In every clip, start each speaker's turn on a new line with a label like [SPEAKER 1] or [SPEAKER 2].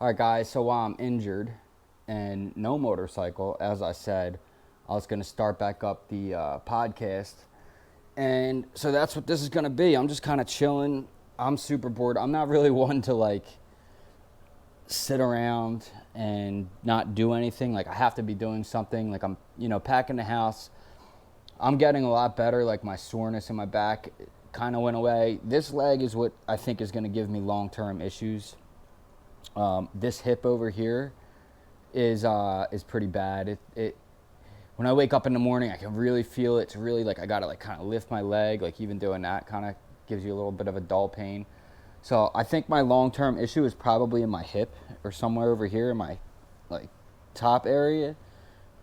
[SPEAKER 1] All right, guys, so while I'm injured and no motorcycle, as I said, I was going to start back up the podcast. And so that's what this is going to be. I'm just kind of chilling. I'm super bored. I'm not really one to, like, sit around and not do anything. Like, I have to be doing something. Like, I'm, packing the house. I'm getting a lot better. Like, my soreness in my back kind of went away. This leg is what I think is going to give me long-term issues. This hip over here is pretty bad. It when I wake up in the morning, I can really feel it. It's really like I gotta like kind of lift my leg. Like even doing that kind of gives you a little bit of a dull pain. So I think my long-term issue is probably in my hip or somewhere over here in my like top area.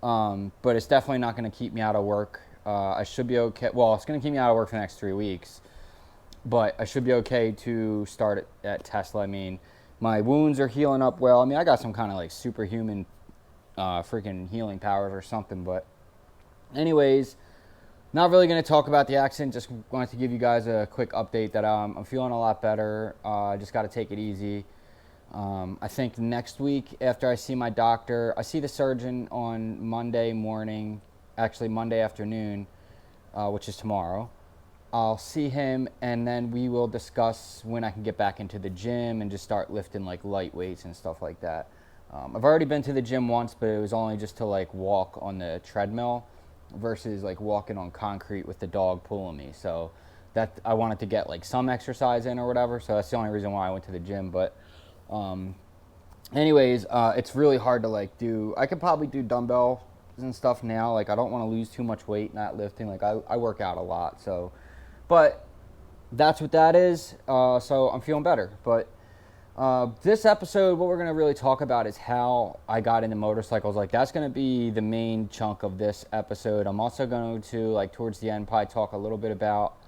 [SPEAKER 1] But it's definitely not going to keep me out of work. I should be okay. Well, it's going to keep me out of work for the next 3 weeks, but I should be okay to start at Tesla. I mean, my wounds are healing up well. I mean, I got some kind of like superhuman freaking healing powers or something. But anyways, not really going to talk about the accident. Just wanted to give you guys a quick update that I'm feeling a lot better. I just got to take it easy. I think next week after I see my doctor, I see the surgeon on Monday morning, actually Monday afternoon, which is tomorrow. I'll see him, and then we will discuss when I can get back into the gym and just start lifting like light weights and stuff like that. I've already been to the gym once, but it was only just to like walk on the treadmill versus like walking on concrete with the dog pulling me. So that I wanted to get like some exercise in or whatever. So that's the only reason why I went to the gym. But anyways, it's really hard to like do. I could probably do dumbbell and stuff now. Like I don't want to lose too much weight not lifting. Like I work out a lot, so. But that's what that is. So I'm feeling better. But this episode, what we're going to really talk about is how I got into motorcycles. Like that's going to be the main chunk of this episode. I'm also going to, like towards the end, probably talk a little bit about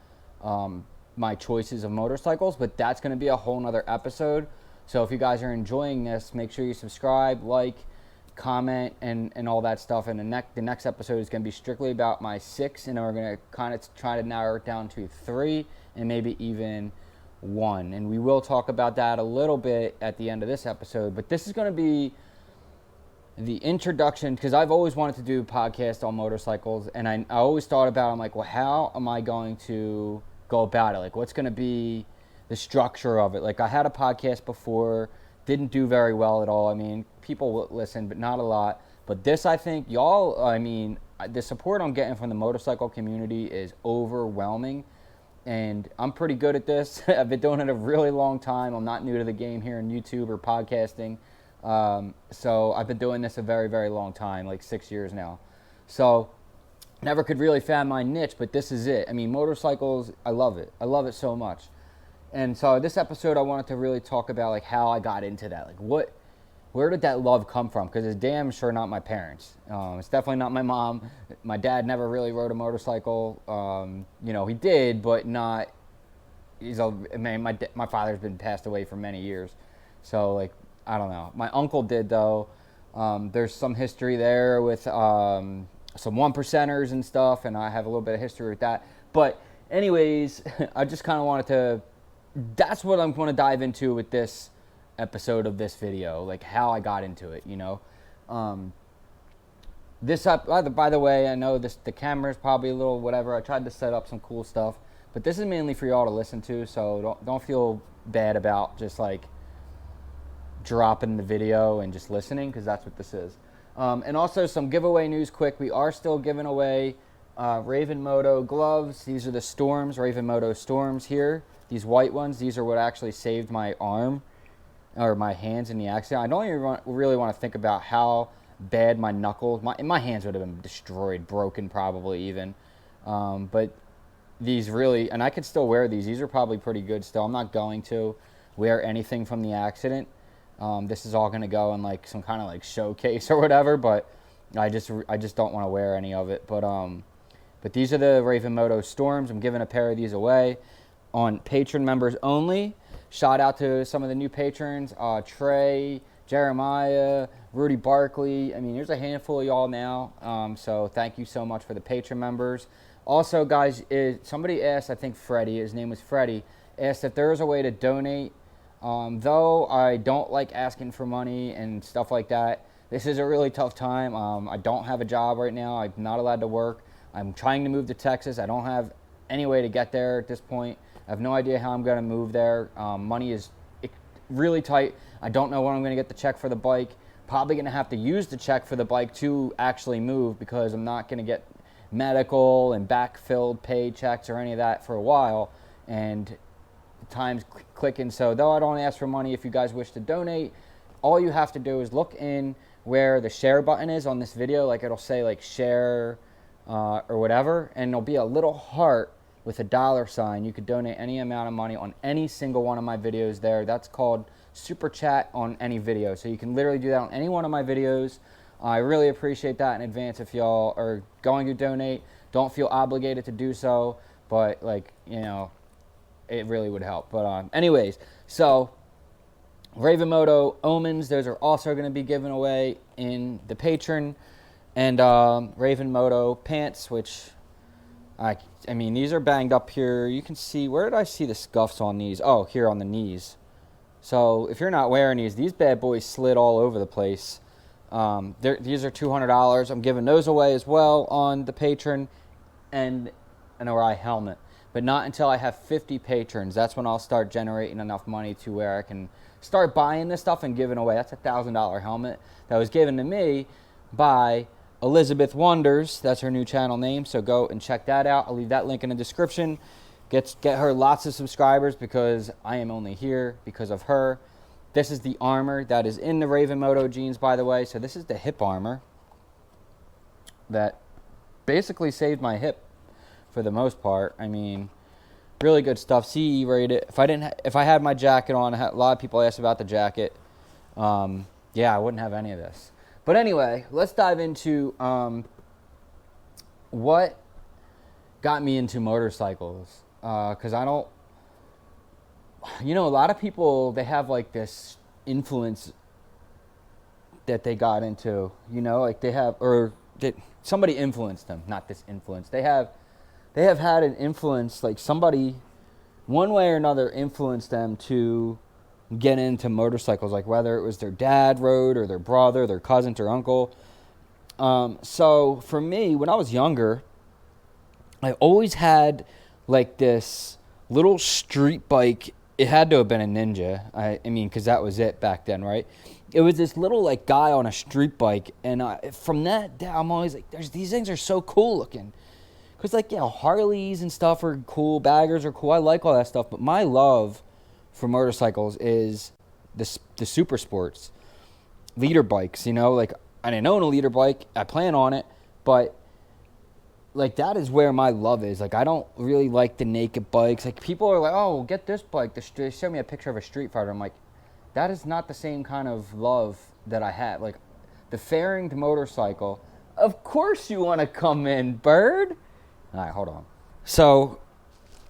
[SPEAKER 1] my choices of motorcycles. But that's going to be a whole nother episode. So if you guys are enjoying this, make sure you subscribe, like, comment, and all that stuff. And the next episode is going to be strictly about my 6, and then we're going to kind of try to narrow it down to 3 and maybe even 1. And we will talk about that a little bit at the end of this episode. But this is going to be the introduction, because I've always wanted to do a podcast on motorcycles, and I always thought about it. I'm like, well, how am I going to go about it? Like, what's going to be the structure of it? Like, I had a podcast before, didn't do very well at all. I mean, people listen, but not a lot. But this, I think, y'all, I mean, the support I'm getting from the motorcycle community is overwhelming. And I'm pretty good at this. I've been doing it a really long time. I'm not new to the game here in YouTube or podcasting. So I've been doing this a very, very long time, like 6 years now. So never could really find my niche, but this is it. I mean, motorcycles, I love it. I love it so much. And so this episode, I wanted to really talk about like how I got into that. Like where did that love come from? Because it's damn sure not my parents. It's definitely not my mom. My dad never really rode a motorcycle. He did, but not. My father's been passed away for many years. So like, I don't know. My uncle did though. There's some history there with some 1%ers and stuff, and I have a little bit of history with that. But anyways, I just kind of wanted to. That's what I'm going to dive into with this episode of this video, like how I got into it, This up, by the way, I know the camera's probably a little whatever. I tried to set up some cool stuff, but this is mainly for y'all to listen to, so don't feel bad about just like dropping the video and just listening, because that's what this is. And also some giveaway news quick. We are still giving away Raven Moto gloves. These are the Storms, Raven Moto Storms here. These white ones, these are what actually saved my arm or my hands in the accident. I don't even really want to think about how bad my knuckles, my hands would have been destroyed, broken probably even. But these really, and I could still wear these. These are probably pretty good still. I'm not going to wear anything from the accident. This is all going to go in like some kind of like showcase or whatever, but I just don't want to wear any of it. But these are the Raven Moto Storms. I'm giving a pair of these away on patron members only. Shout out to some of the new patrons, Trey, Jeremiah, Rudy Barkley. I mean, there's a handful of y'all now. So thank you so much for the patron members. Also, guys, somebody asked, I think Freddie, his name was Freddie, asked if there was a way to donate Though I don't like asking for money and stuff like that, this is a really tough time. I don't have a job right now. I'm not allowed to work. I'm trying to move to Texas. I don't have any way to get there at this point. I have no idea how I'm going to move there. Money is really tight. I don't know when I'm going to get the check for the bike. Probably going to have to use the check for the bike to actually move, because I'm not going to get medical and backfilled paychecks or any of that for a while. And time's clicking. So though I don't ask for money, if you guys wish to donate, all you have to do is look in where the share button is on this video. Like, it'll say like share or whatever, and there'll be a little heart with a dollar sign. You could donate any amount of money on any single one of my videos there. That's called super chat on any video. So you can literally do that on any one of my videos. I really appreciate that in advance. If y'all are going to donate, don't feel obligated to do so, but like, you know, it really would help. But anyways, so Raven Moto Omens, those are also going to be given away in the Patreon. And Raven Moto pants, which I mean, these are banged up here. You can see, where did I see the scuffs on these? Oh, here on the knees. So if you're not wearing these bad boys slid all over the place. These are $200. I'm giving those away as well on the Patreon, and an Ori helmet. But not until I have 50 patrons. That's when I'll start generating enough money to where I can start buying this stuff and giving away. That's a $1,000 helmet that was given to me by Elizabeth Wonders. That's her new channel name, so go and check that out. I'll leave that link in the description. Get her lots of subscribers, because I am only here because of her. This is the armor that is in the Raven Moto jeans, by the way. So this is the hip armor that basically saved my hip for the most part. I mean, really good stuff. CE rated. If I had my jacket on, a lot of people asked about the jacket. Yeah, I wouldn't have any of this. But anyway, let's dive into what got me into motorcycles. Because I don't, you know, a lot of people, they have like this influence that they got into, you know, like they have, or that somebody influenced them, not this influence. They have had an influence, like somebody, one way or another, influenced them to get into motorcycles, like whether it was their dad rode, or their brother, their cousin, or uncle. So for me, when I was younger, I always had like this little street bike. It had to have been a Ninja. I mean, because that was it back then, right? It was this little like guy on a street bike, and from that, I'm always like, these things are so cool looking. Because like, you know, Harleys and stuff are cool, baggers are cool. I like all that stuff, but my love for motorcycles is the super sports, leader bikes. You know, like, I didn't own a leader bike. I plan on it, but like, that is where my love is. Like, I don't really like the naked bikes. Like, people are like, oh, get this bike. They show me a picture of a Street Fighter. I'm like, that is not the same kind of love that I had. Like, the fairinged motorcycle, of course you want to come in, bird. All right, hold on. So,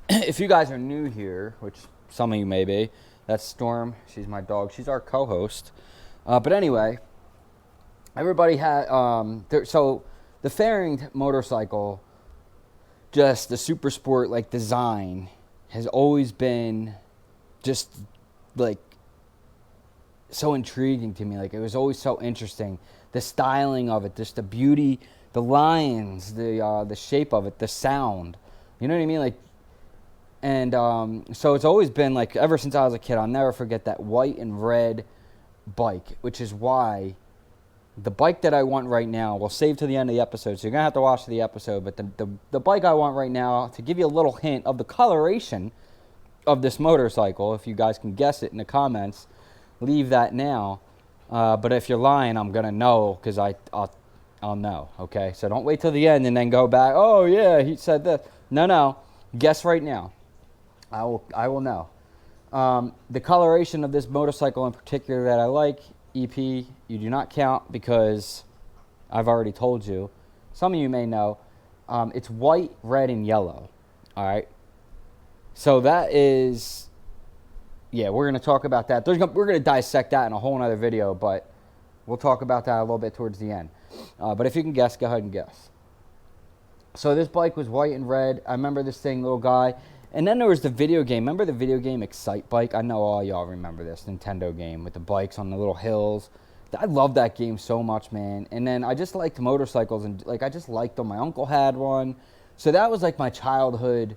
[SPEAKER 1] if you guys are new here, which some of you may be, that's Storm. She's my dog. She's our co-host. But anyway, everybody had, so the fairinged motorcycle, just the super sport like design, has always been just like so intriguing to me. Like, it was always so interesting. The styling of it, just the beauty, the lines, the shape of it, the sound. You know what I mean? Like, and so it's always been like, ever since I was a kid, I'll never forget that white and red bike, which is why the bike that I want right now, we'll save to the end of the episode, so you're going to have to watch the episode, but the bike I want right now, to give you a little hint of the coloration of this motorcycle, if you guys can guess it in the comments, leave that now. But if you're lying, I'm going to know, because I'll know, okay? So don't wait till the end and then go back, oh yeah, he said this. No, guess right now. I will know. The coloration of this motorcycle in particular that I like, EP, you do not count because I've already told you. Some of you may know. It's white, red, and yellow. All right. So that is, yeah, we're going to talk about that. We're going to dissect that in a whole other video, but we'll talk about that a little bit towards the end. But if you can guess, go ahead and guess. So this bike was white and red. I remember this thing, little guy. And then there was the video game. Remember the video game Excite Bike? I know all y'all remember this Nintendo game with the bikes on the little hills. I loved that game so much, man. And then I just liked motorcycles, and like I just liked them. My uncle had one. So that was like my childhood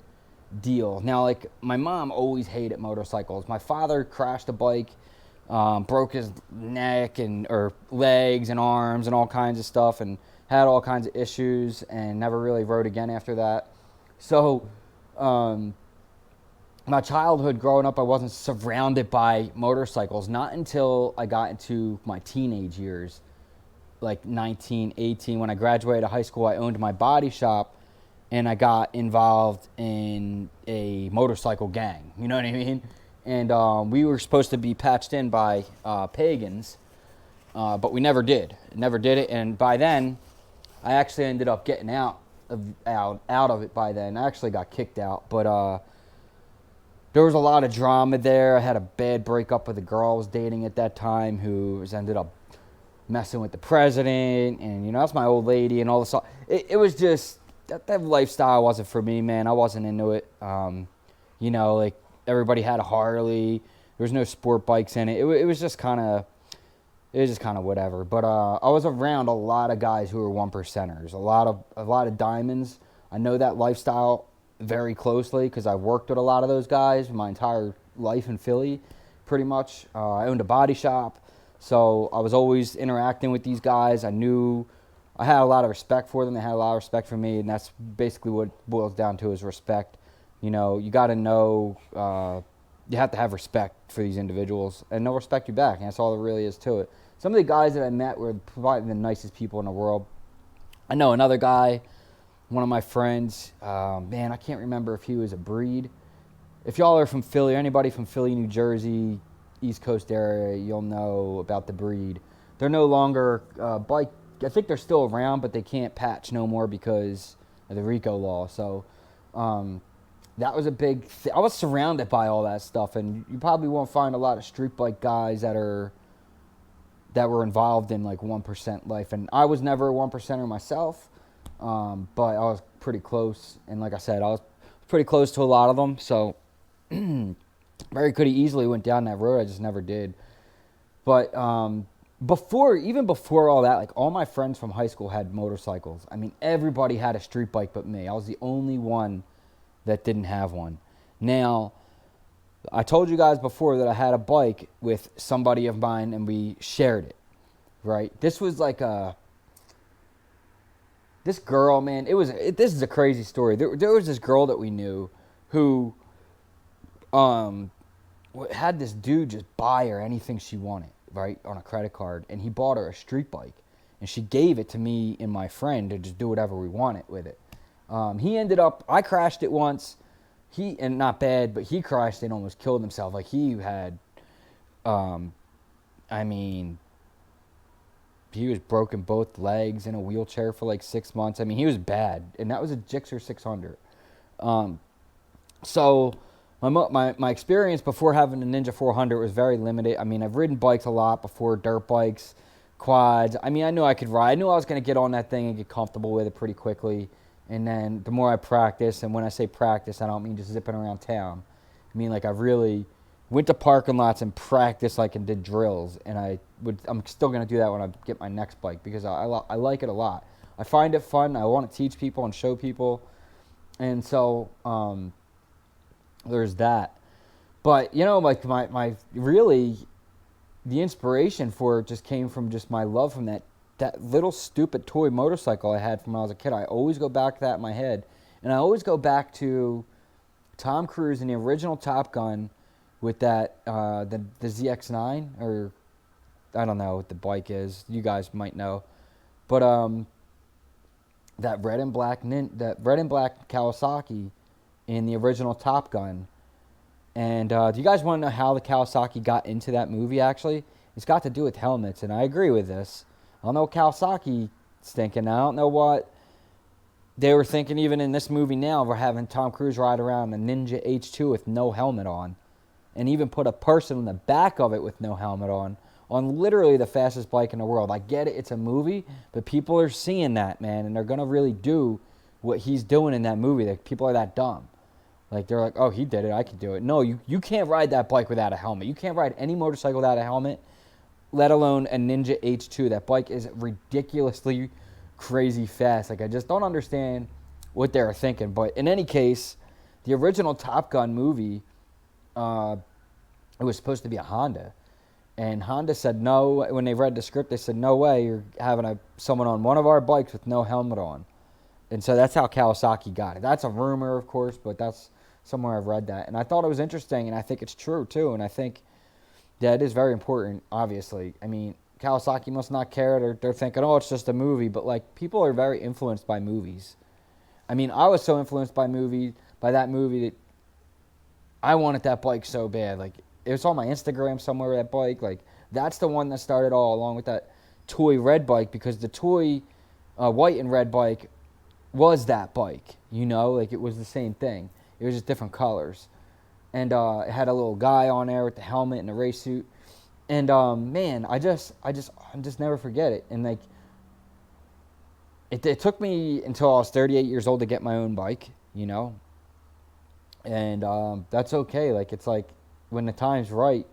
[SPEAKER 1] deal. Now, like, my mom always hated motorcycles. My father crashed a bike, broke his neck or legs and arms and all kinds of stuff, and had all kinds of issues, and never really rode again after that. So my childhood growing up, I wasn't surrounded by motorcycles. Not until I got into my teenage years, like 19, 18. When I graduated high school, I owned my body shop, and I got involved in a motorcycle gang. You know what I mean? And we were supposed to be patched in by pagans, but we never did. Never did it. And by then, I actually ended up getting out of it by then. I actually got kicked out. But there was a lot of drama there. I had a bad breakup with a girl I was dating at that time who ended up messing with the president. And, you know, that's my old lady and all this stuff. It was just... That lifestyle wasn't for me, man. I wasn't into it. You know, like, everybody had a Harley. There was no sport bikes in it. It was just kind of whatever. But I was around a lot of guys who were one percenters. A lot of diamonds. I know that lifestyle very closely because I worked with a lot of those guys my entire life in Philly, pretty much. I owned a body shop, so I was always interacting with these guys. I had a lot of respect for them. They had a lot of respect for me, and that's basically what it boils down to is respect. You know, you got to know, you have to have respect for these individuals, and they'll respect you back, and that's all there really is to it. Some of the guys that I met were probably the nicest people in the world. I know another guy, one of my friends, man, I can't remember if he was a breed. If y'all are from Philly, or anybody from Philly, New Jersey, East Coast area, you'll know about the breed. They're no longer bike. I think they're still around, but they can't patch no more because of the RICO law. So that was a big thing. I was surrounded by all that stuff, and you probably won't find a lot of street bike guys that were involved in like 1% life. And I was never a 1%er myself, but I was pretty close. And like I said, I was pretty close to a lot of them. So very could have easily went down that road. I just never did. But even before all that, like, all my friends from high school had motorcycles. I mean, everybody had a street bike but me. I was the only one that didn't have one. Now, I told you guys before that I had a bike with somebody of mine, and we shared it, right? This was like this girl, man, this is a crazy story. There was this girl that we knew who had this dude just buy her anything she wanted, right, on a credit card, and he bought her a street bike, and she gave it to me and my friend to just do whatever we wanted with it. I crashed it once, and not bad, but he crashed it and almost killed himself. Like, he had, he was broken both legs, in a wheelchair for like 6 months. I mean, he was bad, and that was a Gixxer 600. So my experience before having a Ninja 400 was very limited. I mean, I've ridden bikes a lot before, dirt bikes, quads. I mean, I knew I could ride. I knew I was going to get on that thing and get comfortable with it pretty quickly. And then the more I practice, and when I say practice, I don't mean just zipping around town. I mean, like, I really went to parking lots and practiced like and did drills. And I'm still going to do that when I get my next bike because I like it a lot. I find it fun. I want to teach people and show people. And so there's that. But, you know, like, my really, the inspiration for it just came from just my love from that little stupid toy motorcycle I had from when I was a kid. I always go back to that in my head. And I always go back to Tom Cruise in the original Top Gun with that, the ZX-9, or I don't know what the bike is. You guys might know. But that red and black Kawasaki in the original Top Gun. And do you guys want to know how the Kawasaki got into that movie, actually? It's got to do with helmets, and I agree with this. I don't know what Kawasaki thinking. I don't know what they were thinking even in this movie now. We're having Tom Cruise ride around the Ninja H2 with no helmet on, and even put a person in the back of it with no helmet on literally the fastest bike in the world. I get it, it's a movie, but people are seeing that, man, and they're going to really do what he's doing in that movie. Like, people are that dumb. Like, they're like, oh, he did it, I can do it. No, you can't ride that bike without a helmet. You can't ride any motorcycle without a helmet, let alone a Ninja H2. That bike is ridiculously crazy fast. Like, I just don't understand what they're thinking. But in any case, the original Top Gun movie, it was supposed to be a Honda. And Honda said no. When they read the script, they said, no way, you're having someone on one of our bikes with no helmet on. And so that's how Kawasaki got it. That's a rumor, of course, but that's somewhere I've read that. And I thought it was interesting, and I think it's true, too. And I think that is very important, obviously. I mean, Kawasaki must not care. They're thinking, oh, it's just a movie. But, like, people are very influenced by movies. I mean, I was so influenced by that movie that I wanted that bike so bad. Like, it was on my Instagram somewhere, that bike. Like, that's the one that started all, along with that toy red bike, because the toy white and red bike was that bike, you know? Like, it was the same thing. It was just different colors. And it had a little guy on there with the helmet and the race suit. And, man, I just never forget it. And, like, it took me until I was 38 years old to get my own bike, you know? And that's okay. Like, it's like, when the time's right.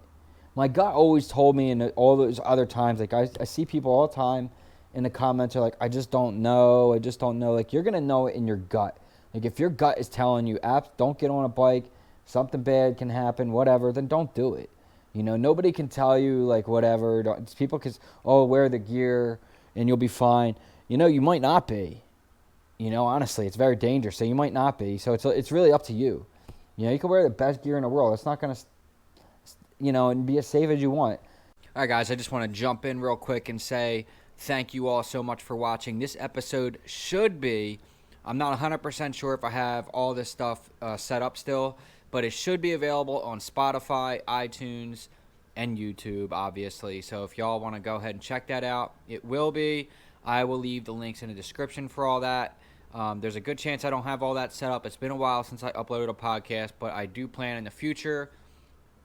[SPEAKER 1] My gut always told me in all those other times, like, I see people all the time in the comments are like, I just don't know. Like, you're going to know it in your gut. Like, if your gut is telling you, don't get on a bike, something bad can happen, whatever, then don't do it. You know, nobody can tell you, like, whatever. People can, wear the gear and you'll be fine. You know, you might not be. You know, honestly, it's very dangerous. So you might not be. So it's really up to you. You know, you can wear the best gear in the world. It's not going to, you know, and be as safe as you want. All right, guys, I just want to jump in real quick and say thank you all so much for watching. This episode should be, I'm not 100% sure if I have all this stuff set up still, but it should be available on Spotify, iTunes, and YouTube, obviously. So if y'all want to go ahead and check that out, it will be. I will leave the links in the description for all that. There's a good chance I don't have all that set up. It's been a while since I uploaded a podcast, but I do plan in the future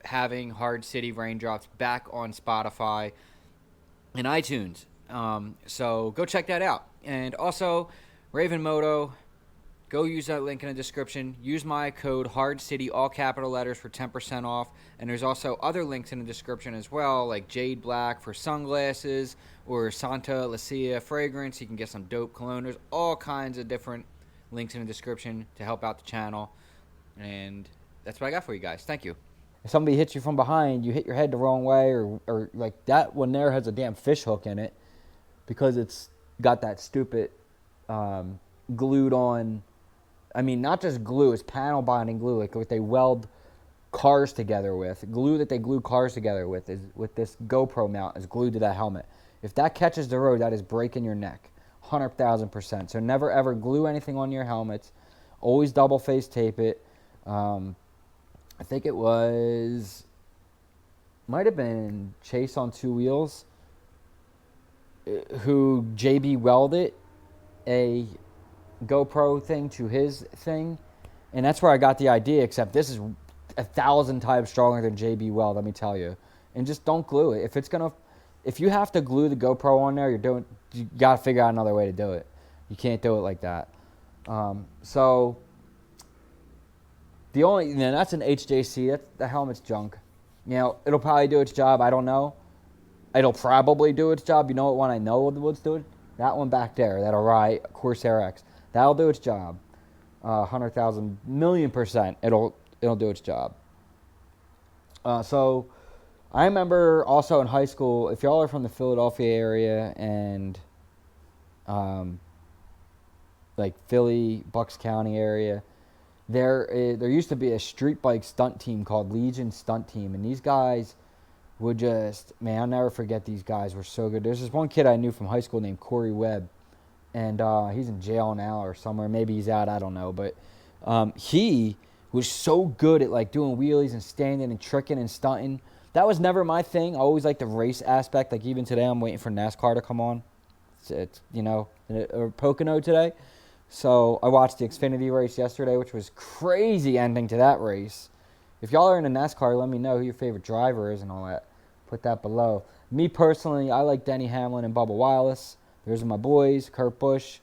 [SPEAKER 1] having Hardcity RainDrops back on Spotify and iTunes. So go check that out. And also, Raven Moto, go use that link in the description. Use my code HARDCITY, all capital letters, for 10% off. And there's also other links in the description as well, like Jade Black for sunglasses or Santa Lucia fragrance. You can get some dope cologne. There's all kinds of different links in the description to help out the channel. And that's what I got for you guys. Thank you. If somebody hits you from behind, you hit your head the wrong way, or like that one there has a damn fish hook in it because it's got that stupid glued on, I mean, not just glue, it's panel bonding glue, like what they weld cars together with. Glue that they glue cars together with is with this GoPro mount is glued to that helmet. If that catches the road, that is breaking your neck, 100,000%. So never ever glue anything on your helmets. Always double face tape it. I think it might have been Chase on Two Wheels who JB welded a GoPro thing to his thing, and that's where I got the idea, except this is 1,000 times stronger than JB weld, let me tell you. And just don't glue it. If you have to glue the GoPro on there, you got to figure out another way to do it. You can't do it like that. So that's an HJC. The helmet's junk. You know, it'll probably do its job. I don't know. It'll probably do its job. You know what one I know will do it? That one back there, that Arai Corsair X. That'll do its job. 100,000 million%. It'll do its job. So I remember also in high school, if y'all are from the Philadelphia area and like Philly, Bucks County area, there used to be a street bike stunt team called Legion Stunt Team, and these guys would just, man, I'll never forget, these guys were so good. There's this one kid I knew from high school named Corey Webb, and he's in jail now or somewhere. Maybe he's out, I don't know. But he was so good at, like, doing wheelies and standing and tricking and stunting. That was never my thing. I always liked the race aspect. Like, even today, I'm waiting for NASCAR to come on. It's you know, or Pocono today. So I watched the Xfinity race yesterday, which was crazy ending to that race. If y'all are into NASCAR, let me know who your favorite driver is and all that. Put that below. Me personally, I like Denny Hamlin and Bubba Wallace. There's my boys, Kurt Busch.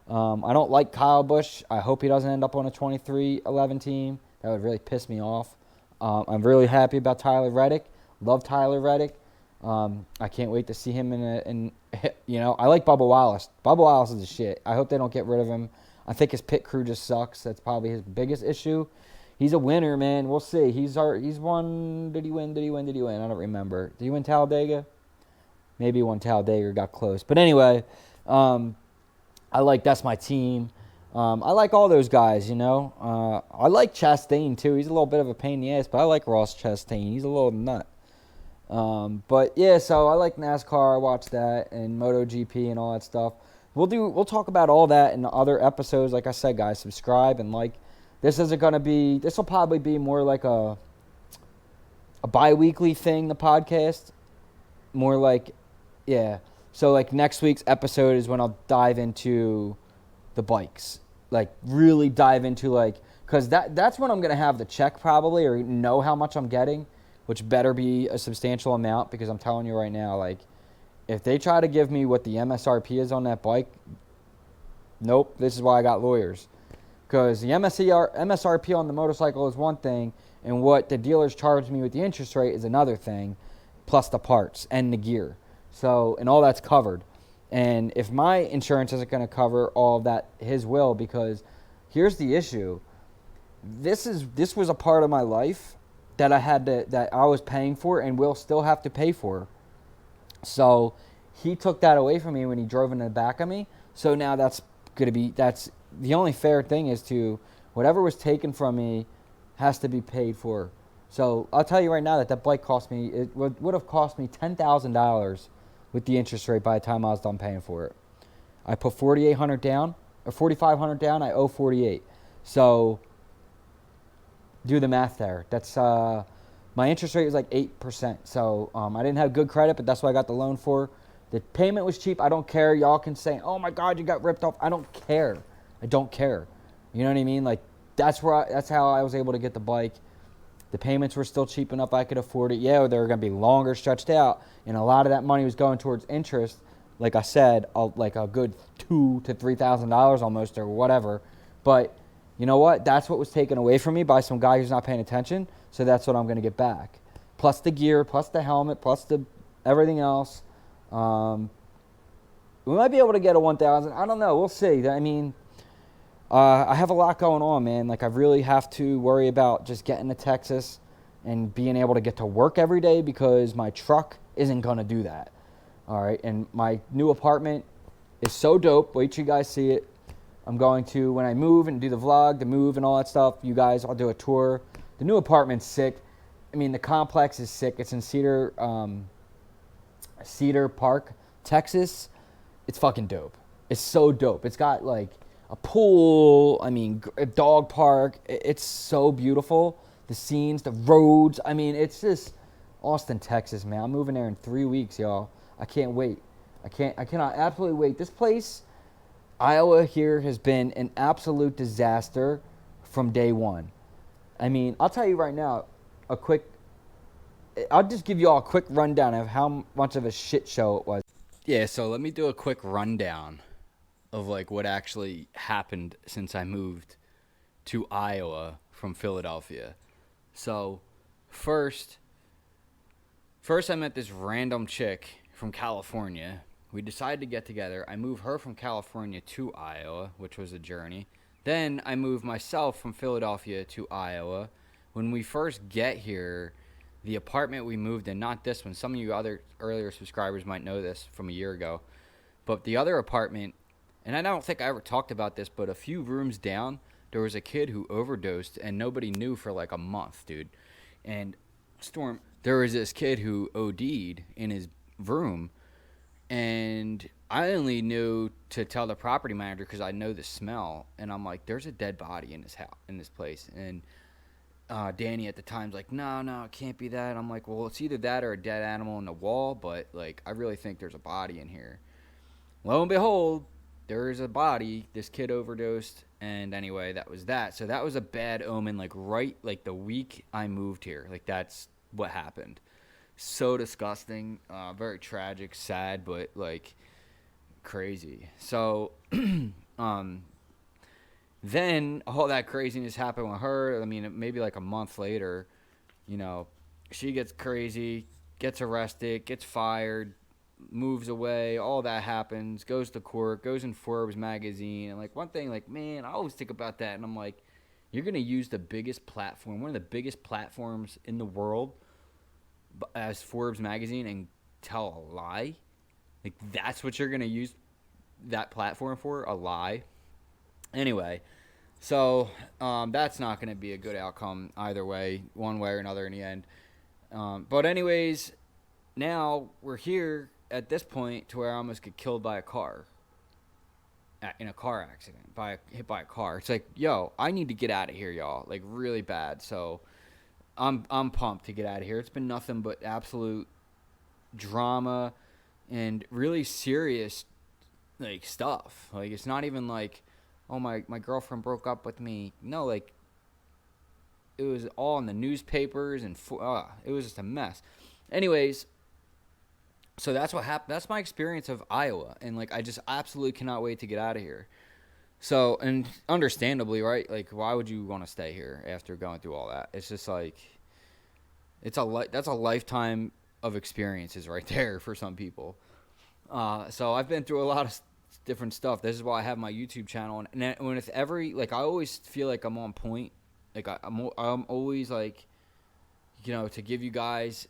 [SPEAKER 1] I don't like Kyle Busch. I hope he doesn't end up on a 23-11 team. That would really piss me off. I'm really happy about Tyler Reddick. Love Tyler Reddick. I can't wait to see him in I like Bubba Wallace. Bubba Wallace is the shit. I hope they don't get rid of him. I think his pit crew just sucks. That's probably his biggest issue. He's a winner, man. We'll see. He's won. Did he win? I don't remember. Did he win Talladega? Maybe he won Talladega, got close. But anyway, that's my team. I like all those guys, I like Chastain, too. He's a little bit of a pain in the ass, but I like Ross Chastain. He's a little nut. But, yeah, so I like NASCAR. I watch that, and MotoGP and all that stuff. We'll talk about all that in the other episodes. Like I said, guys, subscribe and like. This will probably be more like a bi-weekly thing, the podcast. More like, yeah. So, like, next week's episode is when I'll dive into the bikes. Like, really dive into, like, because that's when I'm going to have the check probably, or know how much I'm getting, which better be a substantial amount, because I'm telling you right now, like, if they try to give me what the MSRP is on that bike, nope, this is why I got lawyers. Because the MSRP on the motorcycle is one thing, and what the dealers charge me with the interest rate is another thing, plus the parts and the gear. So, and all that's covered. And if my insurance isn't going to cover all of that, his will, because here's the issue. This was a part of my life that I was paying for and will still have to pay for. So he took that away from me when he drove in the back of me. So now that's the only fair thing is to whatever was taken from me has to be paid for. So I'll tell you right now that bike would have cost me $10,000 with the interest rate by the time I was done paying for it. I put $4,800 down or $4,500 down. I owe $48,000. So do the math there. That's my interest rate was like 8%. So I didn't have good credit, but that's what I got the loan for. The payment was cheap. I don't care. Y'all can say, "Oh my God, you got ripped off." I don't care. I don't care. You know what I mean? Like that's how I was able to get the bike. The payments were still cheap enough I could afford it. Yeah, they were going to be longer, stretched out, and a lot of that money was going towards interest. Like I said, like a good $2,000 to $3,000 almost, or whatever. But you know what? That's what was taken away from me by some guy who's not paying attention. So that's what I'm going to get back. Plus the gear, plus the helmet, plus the everything else. We might be able to get a 1,000. I don't know. We'll see. I mean, I have a lot going on, man. Like, I really have to worry about just getting to Texas and being able to get to work every day because my truck isn't going to do that. All right. And my new apartment is so dope. Wait till you guys see it. I'm going to, when I move and do the vlog, the move and all that stuff, you guys, I'll do a tour. The new apartment's sick. I mean, the complex is sick. It's in Cedar Park, Texas. It's fucking dope. It's so dope. It's got like a pool, a dog park. It's so beautiful. The scenes, the roads. I mean, it's just Austin, Texas, man. I'm moving there in 3 weeks, y'all. I can't wait. I cannot absolutely wait. This place, Iowa here, has been an absolute disaster from day one. I mean, I'll tell you right now, I'll just give you all a quick rundown of how much of a shit show it was. Yeah, so let me do a quick rundown of like what actually happened since I moved to Iowa from Philadelphia. So first I met this random chick from California. We decided to get together. I moved her from California to Iowa, which was a journey. Then I moved myself from Philadelphia to Iowa. When we first get here, the apartment we moved in, not this one, some of you other earlier subscribers might know this from a year ago, but the other apartment, and I don't think I ever talked about this, but a few rooms down, there was a kid who overdosed and nobody knew for like a month, dude. And Storm, there was this kid who OD'd in his room, and I only knew to tell the property manager because I know the smell, and I'm like, there's a dead body in this house, in this place. And Danny at the time's like, no, it can't be that. I'm like, well, it's either that or a dead animal in the wall, but like, I really think there's a body in here. Lo and behold, there is a body. This kid overdosed, and anyway, that was that. So that was a bad omen, like right, like the week I moved here. Like that's what happened. So disgusting, very tragic, sad, but like crazy. So, Then all that craziness happened with her. I mean, maybe like a month later, you know, she gets crazy, gets arrested, gets fired, moves away. All that happens, goes to court, goes in Forbes magazine. And like one thing, like, man, I always think about that. And I'm like, you're going to use the biggest platform, one of the biggest platforms in the world as Forbes magazine and tell a lie? Like, that's what you're going to use that platform for? A lie? Anyway, so that's not going to be a good outcome either way, one way or another in the end. But anyways, now we're here at this point to where I almost get killed by a car. In a car accident, hit by a car. It's like, yo, I need to get out of here, y'all, like really bad. So I'm pumped to get out of here. It's been nothing but absolute drama and really serious like stuff. Like, it's not even like, oh, my girlfriend broke up with me. No, like, it was all in the newspapers and it was just a mess. Anyways, so that's what happened. That's my experience of Iowa, and like, I just absolutely cannot wait to get out of here. So, and understandably, right? Like, why would you want to stay here after going through all that? It's just like, that's a lifetime of experiences right there for some people. So I've been through a lot of different stuff. This is why I have my YouTube channel, and when it's like, I always feel like I'm on point. Like, I'm always like, you know, to give you guys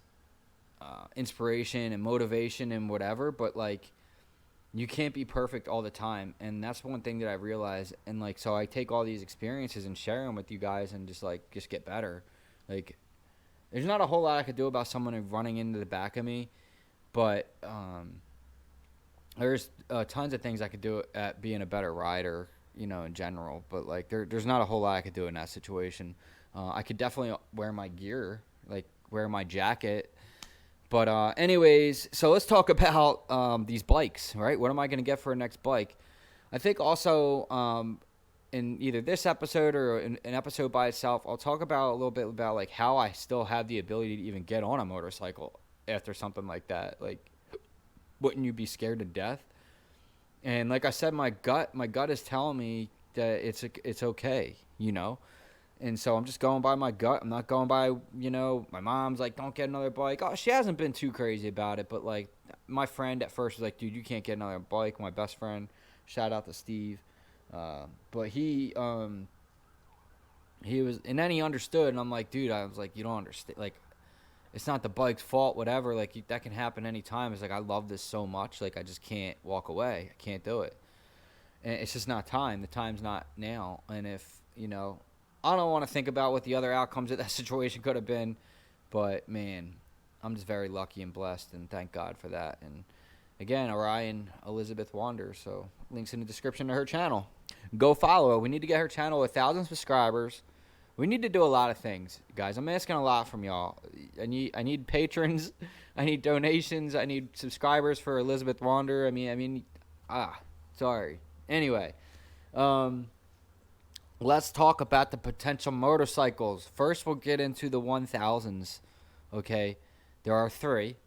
[SPEAKER 1] inspiration and motivation and whatever, but like, you can't be perfect all the time, and that's one thing that I realized. And like, so I take all these experiences and share them with you guys, and just get better. Like, there's not a whole lot I could do about someone running into the back of me, but there's tons of things I could do at being a better rider, you know, in general. But like, there's not a whole lot I could do in that situation. I could definitely wear my gear, like wear my jacket. But anyways, so let's talk about these bikes, right? What am I going to get for a next bike? I think also in either this episode or an episode by itself, I'll talk about a little bit about like how I still have the ability to even get on a motorcycle after something like that. Like, wouldn't you be scared to death? And like I said, my gut is telling me that it's okay, you know? And so I'm just going by my gut. I'm not going by, you know, my mom's like, don't get another bike. Oh, she hasn't been too crazy about it. But, like, my friend at first was like, dude, you can't get another bike. My best friend, shout out to Steve. But he was, and then he understood. And I'm like, dude, I was like, you don't understand. Like, it's not the bike's fault, whatever. Like, that can happen anytime. It's like, I love this so much. Like, I just can't walk away. I can't do it. And it's just not time. The time's not now. And if, you know, I don't want to think about what the other outcomes of that situation could have been, but man, I'm just very lucky and blessed, and thank God for that. And again, Orion Elizabeth Wander, so links in the description to her channel. Go follow her. We need to get her channel 1,000 subscribers. We need to do a lot of things, guys. I'm asking a lot from y'all. I need patrons. I need donations. I need subscribers for Elizabeth Wander. Sorry. Anyway, let's talk about the potential motorcycles. First, we'll get into the 1000s, okay? There are 3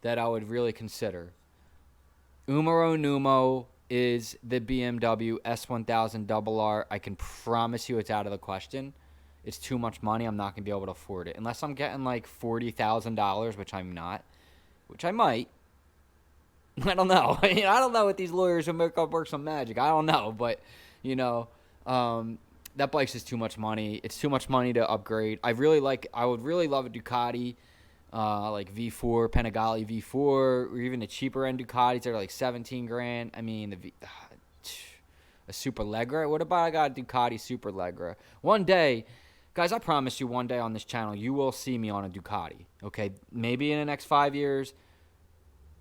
[SPEAKER 1] that I would really consider. Numero uno is the BMW S1000 RR. I can promise you it's out of the question. It's too much money. I'm not going to be able to afford it. Unless I'm getting like $40,000, which I'm not, which I might. I don't know. I don't know what these lawyers will make up work some magic. I don't know, but, you know, that bike's just too much money. It's too much money to upgrade. I would really love a Ducati, like V4, Penigale V4, or even the cheaper end Ducatis. They're like 17 grand. I mean, a Super Legra. What about I got a Ducati Super Legra? One day, guys, I promise you, one day on this channel, you will see me on a Ducati. Okay, maybe in the next 5 years,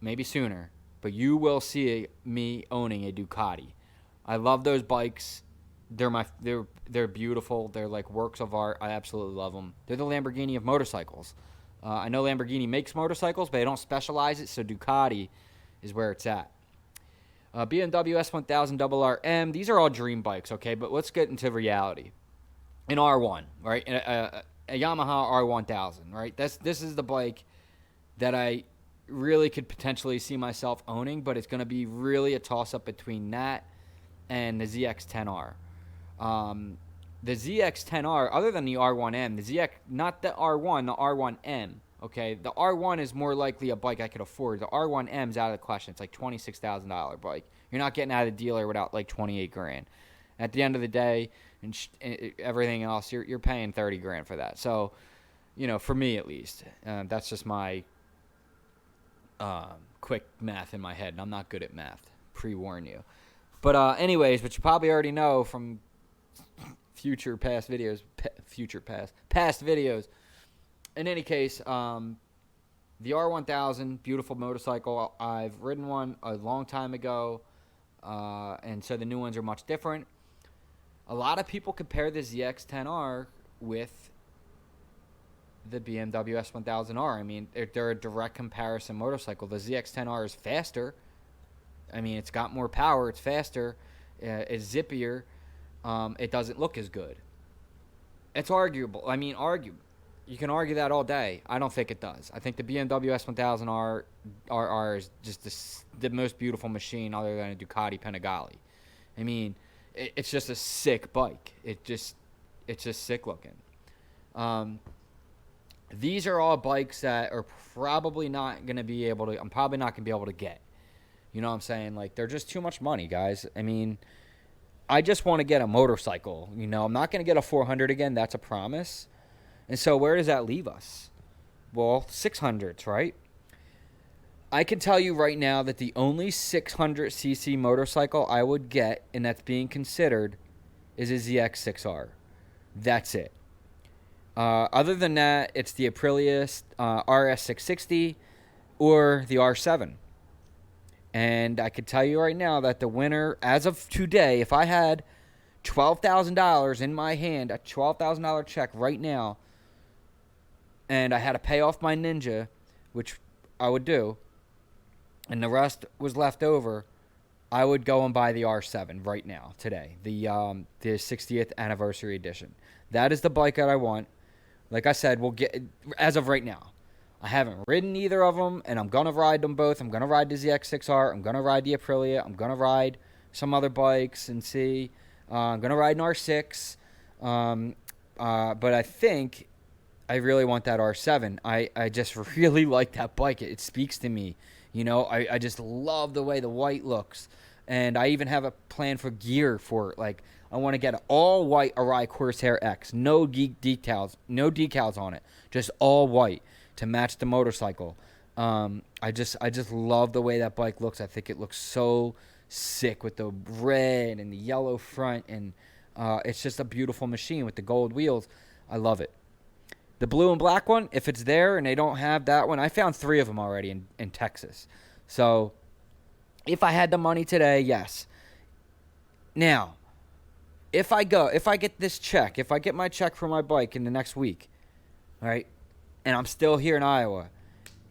[SPEAKER 1] maybe sooner, but you will see me owning a Ducati. I love those bikes. They're beautiful. They're like works of art. I absolutely love them. They're the Lamborghini of motorcycles. I know Lamborghini makes motorcycles, but they don't specialize it, so Ducati is where it's at. BMW S1000 RR M. These are all dream bikes, okay? But let's get into reality. An R1, right? A Yamaha R1000, right? This is the bike that I really could potentially see myself owning, but it's going to be really a toss-up between that and the ZX-10R.
[SPEAKER 2] The ZX10R, other than the R1M, the ZX, not the R1, the R1M. Okay, the R1 is more likely a bike I could afford. The R1M is out of the question. It's like $26,000 bike. You're not getting out of the dealer without like 28 grand. At the end of the day, and everything else, you're paying 30 grand for that. So, you know, for me at least, that's just my quick math in my head, and I'm not good at math. Pre-warn you. But anyways, but you probably already know from past videos. In any case, the R1000, beautiful motorcycle. I've ridden one a long time ago, and so the new ones are much different. A lot of people compare the ZX10R with the Bmw S1000 R. I mean, they're a direct comparison motorcycle. The ZX10R is faster. I mean, it's got more power. It's faster. It's zippier. It doesn't look as good. It's arguable. I mean, you can argue that all day. I don't think it does. I think the BMW S1000 RR is just the most beautiful machine other than a Ducati Penigale. I mean, it's just a sick bike. It's just sick looking. These are all bikes that are probably not going to be able to, I'm probably not going to be able to get. You know what I'm saying? Like, they're just too much money, guys. I mean, I just want to get a motorcycle. You know, I'm not going to get a 400 again. That's a promise. And so where does that leave us? Well, 600s, right? I can tell you right now that the only 600cc motorcycle I would get, and that's being considered, is a ZX6R. That's it. Other than that, it's the Aprilia RS660 or the R7. And I can tell you right now that the winner, as of today, if I had $12,000 in my hand, a $12,000 check right now, and I had to pay off my Ninja, which I would do, and the rest was left over, I would go and buy the R7 right now, today, the 60th anniversary edition. That is the bike that I want. Like I said, we'll get as of right now. I haven't ridden either of them, and I'm going to ride them both. I'm going to ride the ZX6R. I'm going to ride the Aprilia. I'm going to ride some other bikes and see. I'm going to ride an R6. But I think I really want that R7. I just really like that bike. It speaks to me. You know, I just love the way the white looks. And I even have a plan for gear for it. Like, I want to get an all-white Arai Corsair X. No decals on it. Just all white to match the motorcycle. I just love the way that bike looks. I think it looks so sick with the red and the yellow front. And it's just a beautiful machine with the gold wheels. I love it. The blue and black one, if it's there and they don't have that one, I found 3 of them already in Texas. So if I had the money today, yes. Now, if I get this check, if I get my check for my bike in the next week, all right, and I'm still here in Iowa,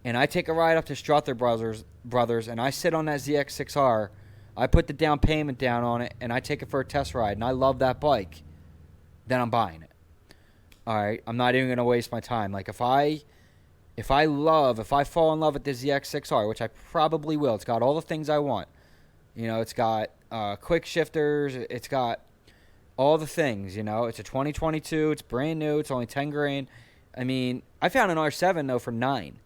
[SPEAKER 2] and I take a ride up to Struther Brothers, and I sit on that ZX6R, I put the down payment down on it, and I take it for a test ride, and I love that bike, then I'm buying it. All right, I'm not even going to waste my time. Like, if I fall in love with the ZX6R, which I probably will, it's got all the things I want. You know, it's got quick shifters, it's got all the things, you know. It's a 2022, it's brand new, it's only 10 grand. I mean, I found an R7, though, for 9.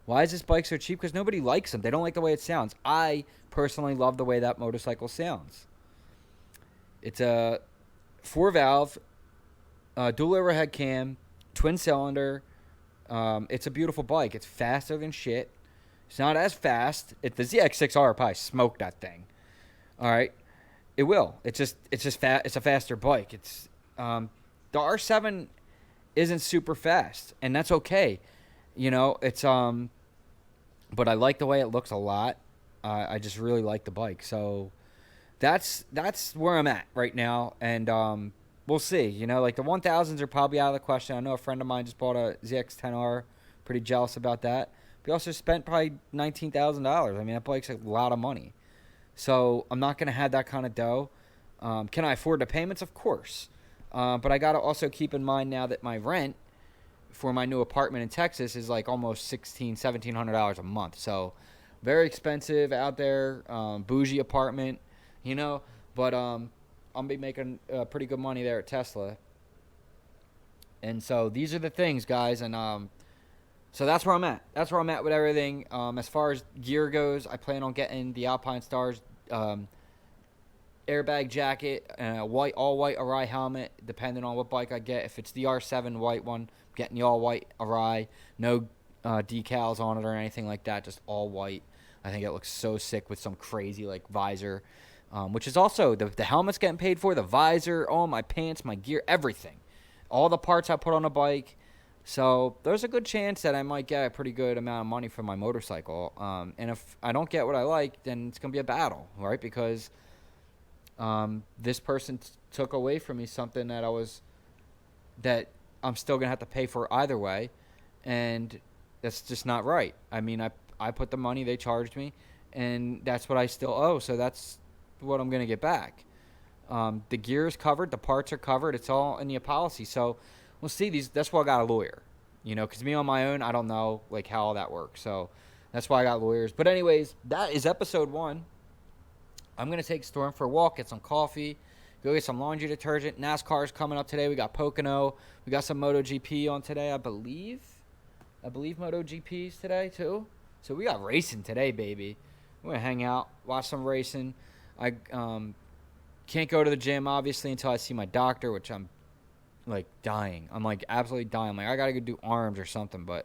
[SPEAKER 2] Why is this bike so cheap? Because nobody likes them. They don't like the way it sounds. I personally love the way that motorcycle sounds. It's a 4-valve, dual overhead cam, twin cylinder. It's a beautiful bike. It's faster than shit. It's not as fast. If the ZX6R probably smoked that thing. All right, it will. It's a faster bike. It's the R7 isn't super fast, and that's okay. You know, it's but I like the way it looks a lot. I just really like the bike. So that's where I'm at right now, and we'll see. You know, like the 1000s are probably out of the question. I know a friend of mine just bought a ZX10R. Pretty jealous about that. But he also spent probably $19,000. I mean, that bike's a lot of money. So I'm not going to have that kind of dough. Can I afford the payments? Of course. But I got to also keep in mind now that my rent for my new apartment in Texas is like almost $1,700 a month. So very expensive out there, bougie apartment, you know. But I'm be making pretty good money there at Tesla. And so these are the things, guys, and so that's where I'm at. That's where I'm at with everything. As far as gear goes, I plan on getting the Alpine Stars airbag jacket and a all white Arai helmet, depending on what bike I get. If it's the R7 white one, I'm getting the all white Arai, no decals on it or anything like that, just all white. I think it looks so sick with some crazy like visor, which is also the helmet's getting paid for, the visor, all my pants, my gear, everything, all the parts I put on a bike. So there's a good chance that I might get a pretty good amount of money for my motorcycle. And if I don't get what I like, then it's gonna be a battle, right? Because this person took away from me something that I'm still gonna have to pay for either way, and that's just not right. I mean, I put the money, they charged me, and that's what I still owe. So that's what I'm gonna get back. The gear is covered, the parts are covered, it's all in the policy. So we'll see. That's why I got a lawyer, because me on my own, I don't know like how all that works. So that's why I got lawyers. But anyways, that is episode 1. I'm going to take Storm for a walk, get some coffee, go get some laundry detergent. NASCAR's coming up today. We got Pocono. We got some MotoGP on today, I believe. MotoGP's today, too. So we got racing today, baby. We're going to hang out, watch some racing. I can't go to the gym, obviously, until I see my doctor, which I'm, like, dying. I'm, like, absolutely dying. I'm like, I got to go do arms or something, but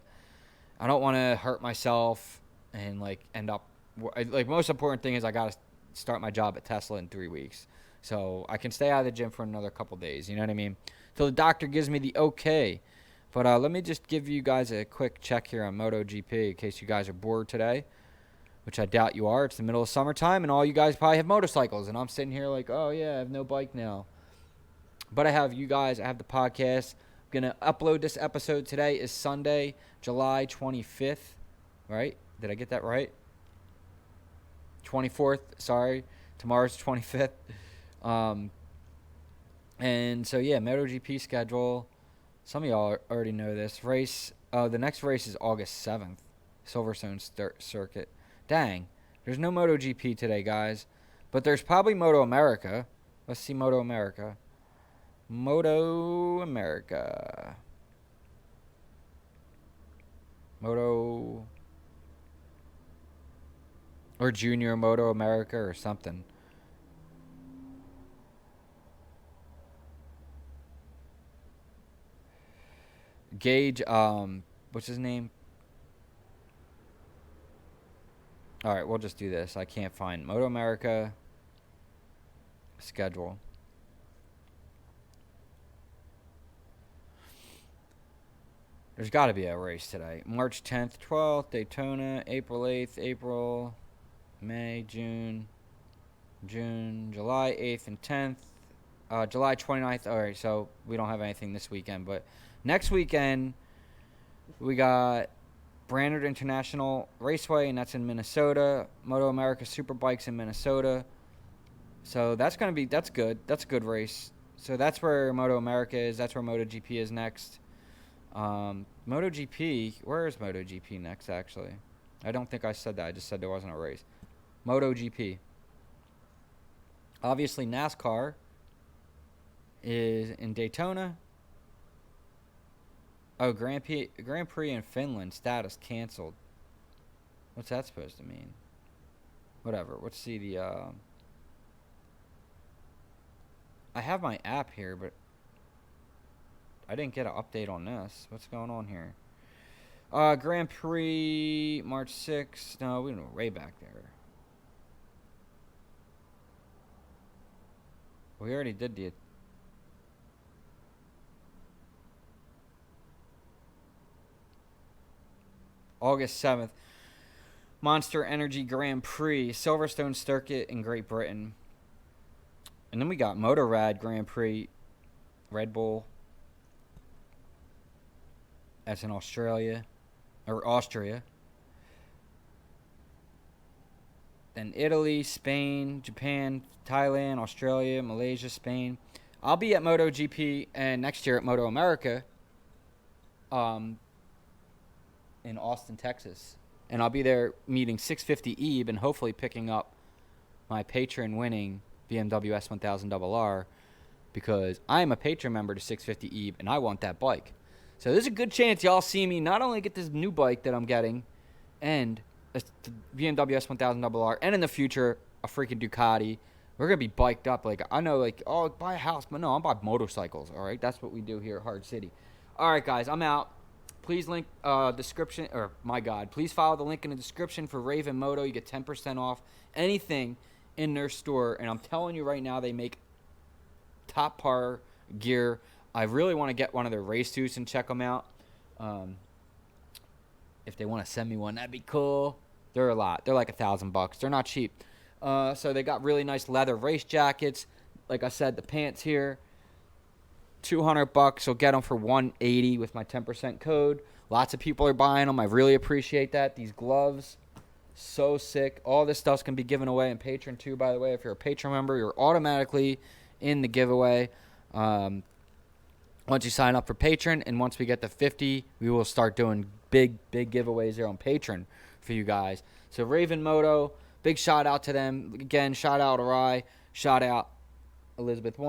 [SPEAKER 2] I don't want to hurt myself and, like, end up. Like, most important thing is I got to start my job at Tesla in 3 weeks, so I can stay out of the gym for another couple days, you know what I mean, till the doctor gives me the okay. But let me just give you guys a quick check here on MotoGP in case you guys are bored today, which I doubt you are. It's the middle of summertime and all you guys probably have motorcycles, and I'm sitting here like, oh yeah, I have no bike now. But I have you guys, I have the podcast. I'm gonna upload this episode. Today is Sunday, July 25th, right? Did I get that right? 24th, sorry. Tomorrow's 25th. And so, yeah, MotoGP schedule. Some of y'all already know this. The next race is August 7th. Silverstone Circuit. Dang. There's no MotoGP today, guys. But there's probably MotoAmerica. Let's see MotoAmerica. MotoAmerica. Or Junior MotoAmerica or something. Gage, what's his name? Alright, we'll just do this. I can't find MotoAmerica schedule. There's got to be a race today. March 10th, 12th, Daytona, April 8th, May, June, July 8th and 10th, July 29th. All right, so we don't have anything this weekend, but next weekend we got Brainerd International Raceway, and that's in Minnesota. MotoAmerica Superbikes in Minnesota. So that's good. That's a good race. So that's where MotoAmerica is. That's where MotoGP is next. MotoGP, where is MotoGP next, actually? I don't think I said that. I just said there wasn't a race. MotoGP. Obviously, NASCAR is in Daytona. Oh, Grand Prix in Finland, status canceled. What's that supposed to mean? Whatever. Let's see the, I have my app here, but I didn't get an update on this. What's going on here? Grand Prix, March 6th. No, we went way back there. We already did the... August 7th. Monster Energy Grand Prix, Silverstone Circuit in Great Britain. And then we got Motorrad Grand Prix, Red Bull. That's in Australia. Or Austria. Then Italy, Spain, Japan, Thailand, Australia, Malaysia, Spain. I'll be at MotoGP and next year at MotoAmerica in Austin, Texas. And I'll be there meeting 650 Ebe and hopefully picking up my patron winning BMW S1000 RR because I am a Patreon member to 650 EB and I want that bike. So there's a good chance y'all see me not only get this new bike that I'm getting and a BMW S1000 RR and in the future a freaking Ducati. We're going to be biked up. Like, I know, like, oh, buy a house. But no, I'm buying motorcycles, all right? That's what we do here at Hardcity. All right, guys, I'm out. Please link description, or my God, please follow the link in the description for Raven Moto. You get 10% off anything in their store. And I'm telling you right now, they make top par gear. I really want to get one of their race suits and check them out. If they want to send me one, that'd be cool. They're a lot. They're like $1,000. They're not cheap. So they got really nice leather race jackets. Like I said, the pants here, $200. You'll get them for $180 with my 10% code. Lots of people are buying them. I really appreciate that. These gloves, so sick. All this stuff's going to be given away in Patreon too, by the way. If you're a Patreon member, you're automatically in the giveaway. Once you sign up for Patreon, and once we get to 50, we will start doing big giveaways there on Patreon for you guys. So Raven Moto, big shout out to them. Again, shout out Arai, shout out Elizabeth Warren.